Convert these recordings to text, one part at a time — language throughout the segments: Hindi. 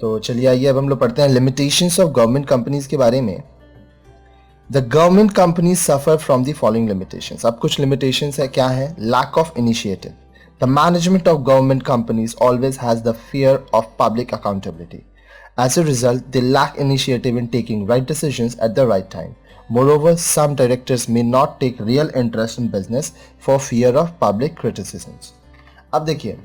तो चलिए आइए अब हम लोग पढ़ते हैं लिमिटेशंस ऑफ गवर्नमेंट कंपनीज के बारे में। The government companies suffer from the following limitations. अब कुछ लिमिटेशंस है, क्या है? Lack of initiative. The management of government companies always has the fear of public accountability. As a result, they lack initiative in taking right decisions at the right time. Moreover, some directors may not take real interest in business for fear of public criticisms. अब देखिए,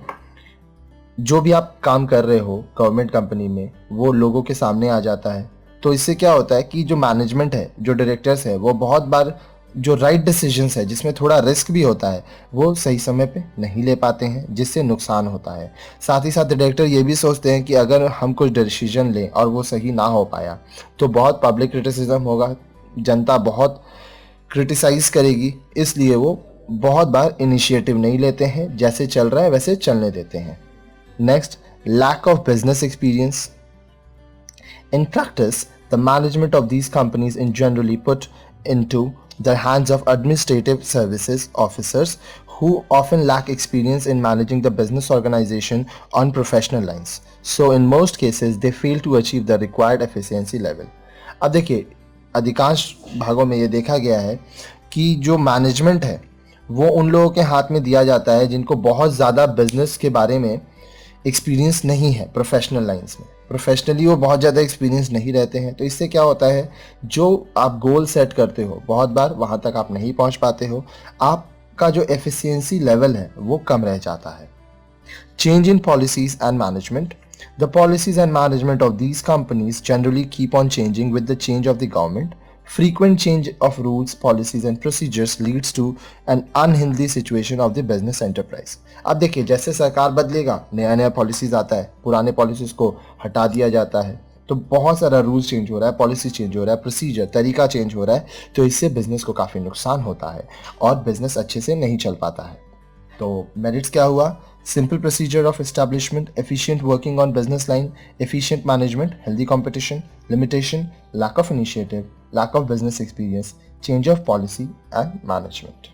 जो भी आप काम कर रहे हो गवर्नमेंट कंपनी में वो लोगों के सामने आ जाता है, तो इससे क्या होता है कि जो मैनेजमेंट है, जो डायरेक्टर्स है, वो बहुत बार जो राइट डिसीजंस है जिसमें थोड़ा रिस्क भी होता है वो सही समय पे नहीं ले पाते हैं, जिससे नुकसान होता है। साथ ही साथ डायरेक्टर ये भी सोचते हैं कि अगर हम कुछ डिसीजन लें और वो सही ना हो पाया तो बहुत पब्लिक क्रिटिसिज्म होगा, जनता बहुत क्रिटिसाइज करेगी, इसलिए वो बहुत बार इनिशिएटिव नहीं लेते हैं, जैसे चल रहा है वैसे चलने देते हैं। Next, lack of business experience. In practice, the management of these companies is generally put into the hands of administrative services officers who often lack experience in managing the business organization on professional lines. So in most cases, they fail to achieve the required efficiency level. अब देखिए, अधिकांश भागों में ये देखा गया है कि जो मैनेजमेंट है वो उन लोगों के हाथ में दिया जाता है जिनको बहुत ज़्यादा बिजनेस के बारे में एक्सपीरियंस नहीं है। प्रोफेशनल लाइंस में प्रोफेशनली वो बहुत ज़्यादा एक्सपीरियंस नहीं रहते हैं, तो इससे क्या होता है, जो आप गोल सेट करते हो बहुत बार वहाँ तक आप नहीं पहुँच पाते हो, आपका जो एफिशिएंसी लेवल है वो कम रह जाता है। Change in policies and management. The policies and management of these companies generally keep on changing with the change of the government. Frequent change of rules, policies and procedures leads to an unhealthy situation of the business enterprise. अब देखिए, जैसे सरकार बदलेगा नया नया पॉलिसीज आता है, पुराने पॉलिसीज को हटा दिया जाता है, तो बहुत सारा रूल्स चेंज हो रहा है, पॉलिसी चेंज हो रहा है, प्रोसीजर तरीका चेंज हो रहा है, तो इससे बिजनेस को काफ़ी नुकसान होता है और बिजनेस अच्छे से नहीं चल पाता है। तो मेरिट्स क्या हुआ? Simple procedure of establishment, efficient working on business line, efficient management, healthy competition. Limitation, lack of initiative, lack of business experience, change of policy and management.